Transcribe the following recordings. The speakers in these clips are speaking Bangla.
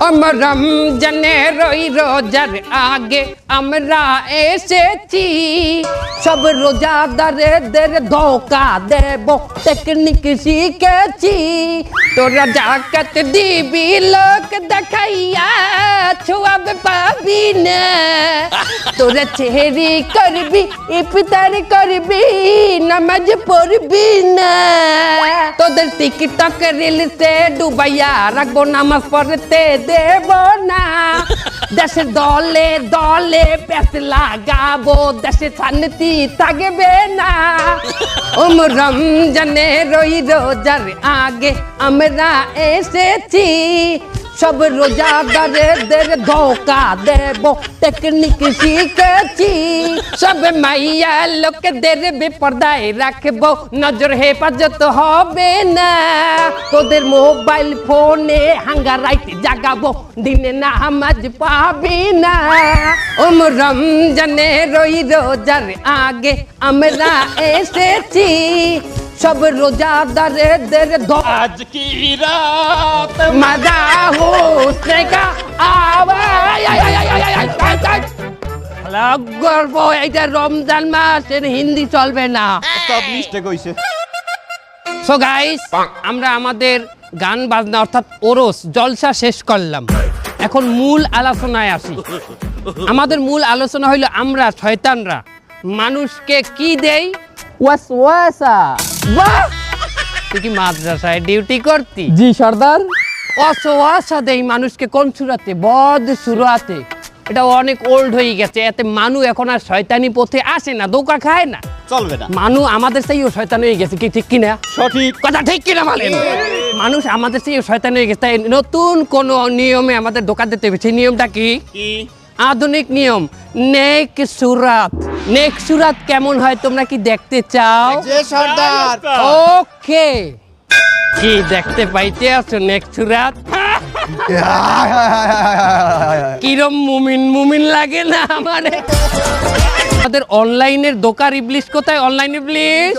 আমার রমজানের ওই রোজার আগে আমরা এসেছি, সব রোজাদারদের ধোকা দেব টেকনিক শিখেছি। তোরা জাকাত দিবি লোক দেখাইয়া ছোয়াব পাবি না, তোরা চেহারি করবি ইফতার করবি নামাজ পড়বি না, তোদের টিকটক রিলসে ডুবাইয়া রাখবো নামাজ পড়তে দেব না। দেশের দলে দলে প্যাস লাগাবো, দেশে শান্তি থাকবে না। রমজানের ওই রোজার আগে আমরা এসেছি, সব রোজাদারদের ধোকা দেব টেকনিক শিখেছি। সব মাইয়া লোকদের বেপরদায় রাখবো, নজর হেফাজত হবে না। তোদের মোবাইল ফোনে হাঙ্গা রাইট জাগাবো, দিনে নামাজ পাবি না। রমজানের ওই রোজার আগে আমরা এসেছি, সব রোজাদারদের আজ কি রাত মজা হোসনে কা আওয়াজ। গর্ব, এটা রমজান মাস, এর হিন্দি চলবে না। সব মিস্টেক হইছে। সো গাইস, আমরা আমাদের গান বাজনা অর্থাৎ ওরস জলসা শেষ করলাম। এখন মূল আলোচনায় আসি। আমাদের মূল আলোচনা হইল আমরা শয়তানরা মানুষকে কি দেই? ওয়াসওয়াসা। বাহ, তুই কি মাদ্রাসায় ডিউটি করতি? জি সর্দার। ওয়াসওয়াসা দেই মানুষকে কোন সুরাতে? বদ সুরাতে। এটা অনেক ওল্ড হয়ে গেছে, এতে মানু এখন আর শয়তানি পথে আসে না, ধোঁকা খায় না। চলবে না। মানু আমাদের চেয়েও শয়তান হয়ে গেছে, কি ঠিক কিনা? সঠিক কথা ঠিক কিনা বলেন? মানুষ আমাদের চেয়েও শয়তান হয়ে গেছে, তাই নতুন কোন নিয়মে আমাদের ধোঁকা দিতে হবে। সেই নিয়মটা কি? আধুনিক নিয়ম, নেক সুরাত। নেক সুরাত কেমন হয় তোমরা কি দেখতে চাও? যে সর্দার। ওকে, কি দেখতে পাইতে আছো নেক সুরাত? কিরম মুমিন মুমিন লাগে না আমারে? আমাদের অনলাইনের ধোকার ইবলিশ কোথায়? অনলাইন ইবলিশ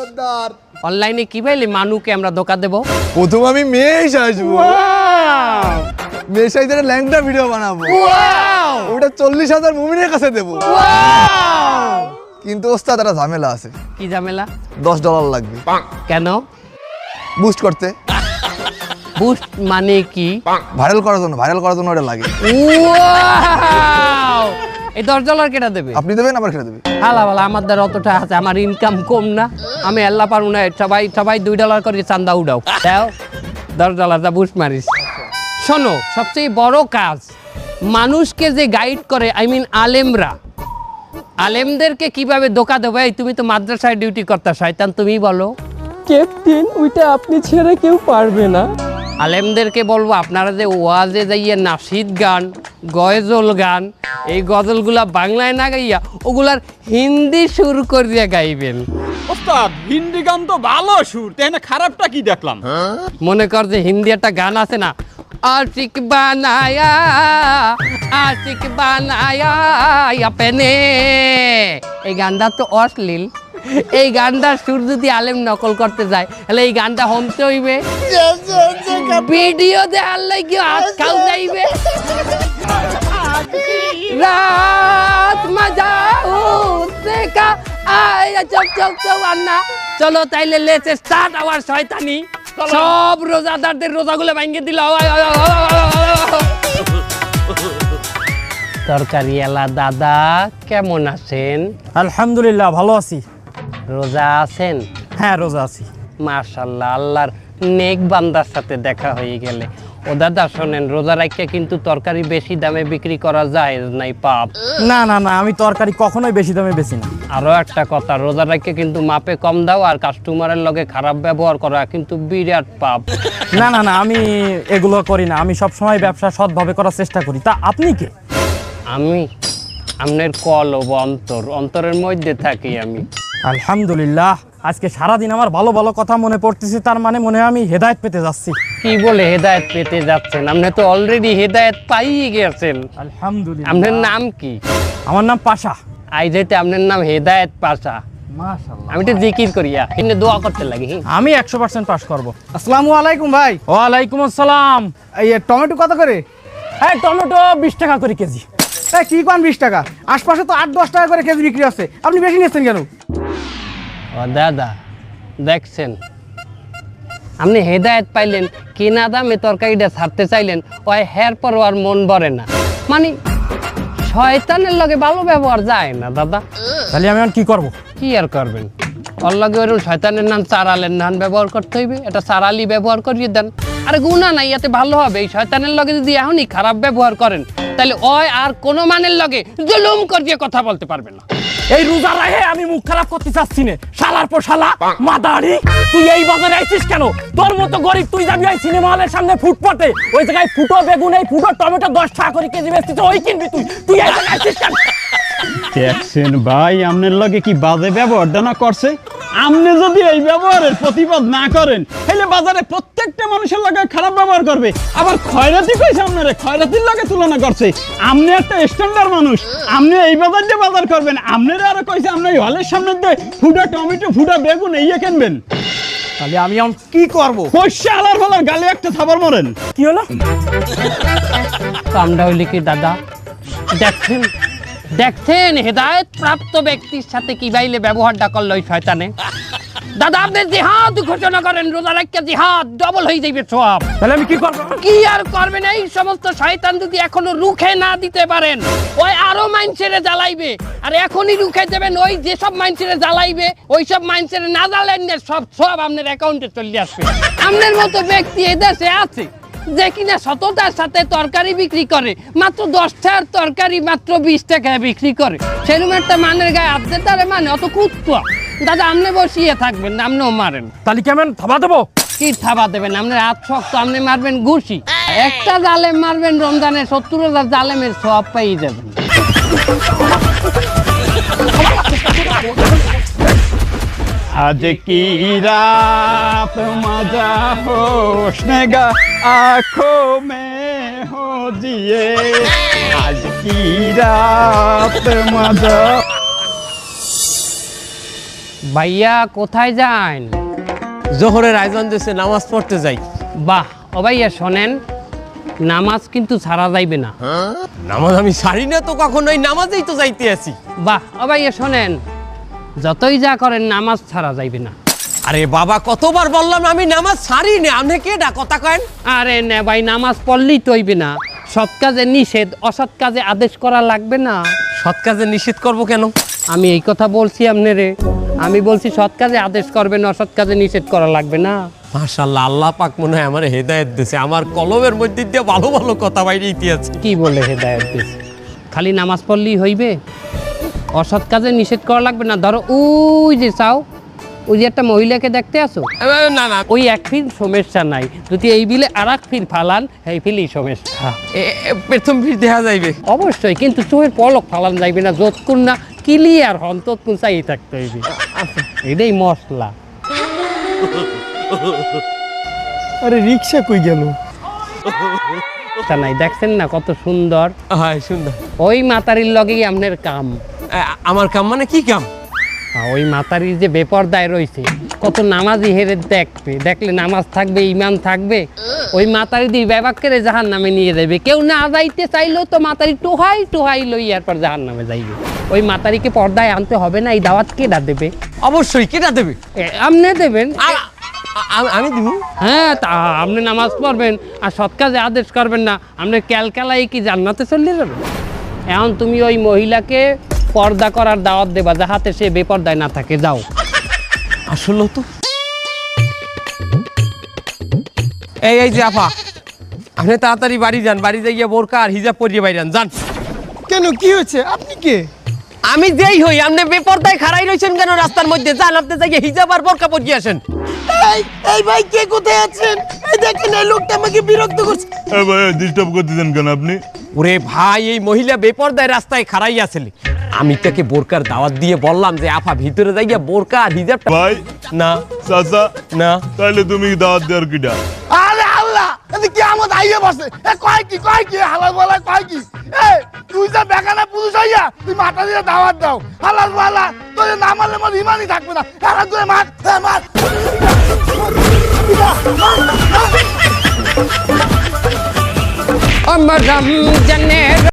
অনলাইনে কি পাইলে মানুকে আমরা ধোকা দেব? প্রথম আমি মেশ আসবো, মেশ আইতে ল্যাংটা ভিডিও বানাবো, ওটা 40,000 মুমিনের কাছে দেবো। কিন্তু ওস্তাদ একটা ঝামেলা আছে। কি ঝামেলা? $10 লাগবে। কেন? বুস্ট করতে। বুস্ট মানে কি? ভাইরাল করার জন্য ওটা লাগে। Wow! এই $10 কেটা দেবে? আপনি দেবেন, আবার খেলে দেবে। হালা বালা, আমার দ্বারা অতটা আছে, আমার ইনকাম কম না, আমি আল্লাহ পারু না। সবাই $2 করে চান্দা উঠাও, দাও $10 দা বুস্ট মারিস। শোনো, সবচেয়ে বড় কাজ মানুষকে যে গাইড করে, আই মিন আলেমরা, আলেমদেরকে কিভাবে ধোকা দেবো? এই তুমি তো মাদ্রাসায় ডিউটি করতা, শয়তান তুমি বলো। ক্যাপ্টেন, ওইটা আপনি ছেড়ে কেউ পারবে না। আলেমদেরকে বলবো আপনারা যে ওয়াজে যাইয়া নাশিদ গান, গজল গান, এই গজলগুলা বাংলায় না গাইয়া ওগুলার হিন্দি সুর করিয়া গাইবেন। ওস্তাদ, হিন্দি গান তো ভালো সুর, তাই না? খারাপটা কি দেখলাম? মনে কর যে হিন্দি একটা গান আছে না, আশিক বানায়া আপনে, এই গানটা তো অশ্লীল। এই গানটার সুর যদি আলেম নকল করতে যায়, তাহলে এই গানটা হমতে হইবে, ভিডিও দেখার লাগি হাত খাও যাইবে। রাত মজা উঠতে কা আয়া চক চক আন্না। চলো তাইলে লেটস স্টার্ট আওয়ার শয়তানি। সব রোজাদারদের রোজাগুলো ভাঙিয়ে দিল। তরকারিওয়ালা দাদা কেমন আছেন? আলহামদুলিল্লাহ, ভালো আছি। রোজা আছেন? হ্যাঁ, রোজা আছি। মাশাআল্লাহ, আল্লাহর নেক বান্দার সাথে দেখা হয়ে গেলে। ও দাদা শোনেন, রোজা রাখিয়া কিন্তু তরকারি বেশি দামে বিক্রি করা যায় নাই, পাপ। না না না, আমি তরকারি কখনোই বেশি দামে বেশি না। আরো একটা কথা, রোজা রাখিয়া কিন্তু মাপে কম দাও, আর কাস্টমারের লগে খারাপ ব্যবহার করা কিন্তু বিরাট পাপ। না না না, আমি এগুলো করি না। আমি সবসময় ব্যবসা সৎভাবে করার চেষ্টা করি। তা আপনি কে? আমি আপনার কলব অন্তরের মধ্যে থাকি আমি। আলহামদুলিল্লাহ, আজকে সারাদিন আমার ভালো ভালো কথা মনে পড়তেছে, তার মানে মনে হয় আমি হেদায়েত পেতে যাচ্ছি। কি বলে হেদায়েত পেতে যাচ্ছেন? আপনি তো অলরেডি হেদায়েত পাইয়ে গেছেন। আলহামদুলিল্লাহ। আপনার নাম কি? আমার নাম পাশা। আই যেতে আপনার নাম হেদায়েত পাশা। মাশাআল্লাহ। আমি তো জিকির করিয়া কিন্তু দোয়া করতে লাগি। আমি 100% পাস করব। আসসালামু আলাইকুম ভাই। ওয়ালাইকুম আসসালাম। এই টমেটো কত করে? এই টমেটো 20 টাকা করে কেজি। এই কি কোন 20 টাকা? আশপাশে তো 8-10 টাকা করে কেজি বিক্রি হচ্ছে, আপনি বেশি নিচ্ছেন কেন? ও দাদা দেখছেন, আপনি হেদায়েত পাইলেন কিনা দামে তরকারিটা ছাড়তে চাইলেন, ওই হের পর আর মন ভরে না। মানে শয়তানের লগে ভালো ব্যবহার যায় না দাদা। তাহলে আমি এখন কি করব? কি আর করবেন, ওর লগে ওরকম শয়তানের নাম চারালের নাম ব্যবহার করতে হইবে, এটা চারালি ব্যবহার করিয়ে দেন। আরে গুণা নাই, এতে ভালো হবে। এই শয়তানের লগে যদি এখনই খারাপ ব্যবহার করেন, তাহলে ওই আর কোনো মানের লগে জুলুম করিয়ে কথা বলতে পারবে না। এই রোজা রাহে আমি মুখ খারাপ করতে চাচ্ছি না। শালার পর শালা মাদারি, তুই এই বাজারে আইছিস কেন? তোর মতো গরিব তুই যাবি ওই সিনেমা হলের সামনে ফুটপাতে, ওই জায়গায় ফুটো বেগুন এই ফুটো টমেটো 10 টাকা করে কেজি বেচতিস, ওই কিনবি তুই। তুই এই জায়গায় আইছিস কেন? দেখছেন ভাই, আপনার লগে কি বাজে ব্যবহারটা না করছে। আপনি যদি এই ব্যবহারের প্রতিবাদ না করেন, তাহলে বাজারে প্রত্যেকটা মানুষের লগে খারাপ ব্যবহার করবে। আবার খয়রাতি কইছে আপনারে, খয়রাতির লগে তুলনা করছে। আপনি একটা স্ট্যান্ডার্ড মানুষ, আপনি এই বাজার দিয়ে বাজার করবেন। আপনারা আরো কইছে আপনি এই হলের সামনে দিয়ে ফুটা টমেটো ফুটা বেগুন এই কিনবেন। তাহলে আমি এখন কি করব? কইছে আলার ফলার গালে একটা থাবর মারেন। কি হলো? কামটা হইলে কি দাদা, দেখছেন দেখছেন হেদায়েত প্রাপ্ত ব্যক্তির সাথে কি বাইলে ব্যবহারটা করলো ওই শয়তানে। দাদা আপনি জিহাদ ঘোষণা করেন, রোজা রাখতে জিহাদ ডবল হয়ে যাইবে সব। তাহলে আমি কি করব? কি আর করবেন, এই সমস্ত শয়তান যদি এখনো রুখে না দিতে পারেন, ওই আরো মাইন্ডসেটে জ্বালাইবে। আর এখনই রুখে দেবেন, ওই যেসব মাইন্ডসেটে জ্বালাইবে, ওই সব মাইন্ডসেটে না জ্বালেন না, সব আপনার অ্যাকাউন্টে চলে আসবে। আপনার মতো ব্যক্তি এদেশে আছে যে কিনা সততার সাথে তরকারি বিক্রি করে, মাত্র 10 টাকার তরকারি মাত্র 20 টাকায় বিক্রি করে। সেরকম একটা মানের গায়ে আপনি তারে মানে অত কুত্তা। দাদা আপনি বসিয়ে থাকবেন, আপনিও মারেন। তাহলে কেমন থাবা দেবো? কি থাবা দেবেন, আপনার হাত শক্ত, আপনি মারবেন ঘুষি। একটা জালেম মারবেন রমজানে 70,000 জালেমের সওয়াব পেয়ে যাবেন। आज की रात मजा होशनेगा आँखों में हो जिए आज की रात मजा। ভাইয়া কোথায় যান? জোহরের আয়োজন দিয়েছে, নামাজ পড়তে যাই। বাহ, ও ভাইয়া শোনেন, নামাজ কিন্তু ছাড়া যাইবে না। নামাজ আমি সারি না তো, কখনোই নামাজেই তো যাইতে আছি। বাহ, ও ভাইয়া শোনেন, যতই যা করেন নামাজ ছাড়া যাইবে না। আরে বাবা, কতবার বললাম আমি নামাজ সারি না, আপনি কেডা কথা কেন? আরে না ভাই, নামাজ পড়লেই তো হইবে না। সৎ কাজে নিষেধ, অসৎ কাজে আদেশ করা লাগবে না। সৎ কাজে নিষেধ করব কেন? আমি এই কথা বলছি আপনারে, আমি বলছি সৎ কাজে আদেশ করবেন, অসৎ কাজে নিষেধ করা লাগবে না। মাশাআল্লাহ, আল্লাহ পাক মনে হয় আমার হেদায়েত দিয়েছে। আমার কলমের মধ্যে দিয়ে ভালো ভালো কথা বাইরে ইতিহাস। কি বলে হেদায়েত দিয়েছে? খালি নামাজ পড়লেই হইবে? অসৎ কাজে নিষেধ করা লাগবে না। ধরো ওই যে চাও, ওই যে একটা মহিলাকে দেখতে আসো, না না, ওই এক ফিল সমস্যা নাই, যদি এই বিলে আর এক ফিল ফালান, এই ফিলই সমস্যা। প্রথম ভিড় দেখা যাইবে অবশ্যই, কিন্তু চোখের পলক ফালান যাইবে না, যতক্ষণ না ক্লিয়ার হন ততক্ষণ চাই থাকতে হইবে। এটাই মশলা। আরে রিকশা কই গেল? তা নাই, দেখছেন না কত সুন্দর? হ্যাঁ সুন্দর। ওই মাতারির লগেই আপনার কাম। আমার কাম মানে কি কাম? ওই মাতারির যে বেপরদায় রয়েছে, কত নামাজি হেরে দেখবে, দেখলে নামাজ থাকবে, ইমান থাকবে, ওই মাতারি দিয়ে ব্যবাক করে জাহান নামে নিয়ে যাবে। কেউ না যাইতে চাইলেও তো মাতারি টোহাই টোহাই লইয়ার পর জাহান নামে যাইবে। ওই মাতারিকে পর্দায় আনতে হবে না, এই দাওয়াত কেডা দেবে? অবশ্যই, কেটা দেবে? আপনি দেবেন। আমি দিব? হ্যাঁ, তা আপনি নামাজ পড়বেন আর সৎ কাজে আদেশ করবেন না, আপনি ক্যালকালাই কি জান্নাতে চলে যাবেন? এখন তুমি ওই মহিলাকে পর্দা করার দাওয়াত দেবা, যাহাতে সে বেপর্দায় না থাকে। যাও। আসলে তো এই যে আপা, আপনি তাড়াতাড়ি বাড়ি যান, বাড়ি যাইয়া বোরকা আর হিজাব পরিয়ে বাইরে যান। কেন, কি হয়েছে? আপনি কে? আমি যেই হই, আপনি বেপরদায় খাড়াই রইছেন কেন রাস্তার মধ্যে? যান, আপনি যাইয়া হিজাব আর বোরকা পরিয়ে আসেন। এই ভাই, কে কোথায় আছেন? এই দেখেন, এই লোকটা আমাকে বিরক্ত করছে। ভাই ডিস্টার্ব করতেছেন কেন আপনি? ওরে ভাই, এই মহিলা বেপরদায় রাস্তায় খাড়াই আছিল, আমি তাকে বোরকার দাওয়াত দিয়ে বললাম যে আপা ভিতরে যাইয়া বোরকা আর হিজাবটা। ভাই না চাচা, না, তাহলে তুমি দাওয়াত দেওয়ার কিটা? আরে আল্লাহ, এতে কি আমত আইয়ে বসে? কয় কি হালাল বলা, কয় কি? তুই যা বেগানা পুরুষ হইয়া তুই মাথা দিয়ে দাওয়াত দাও, হালাল বলা তোর না মারলে মোর ইমানই থাকবে না। হারাম করে মার, মার। রমজানে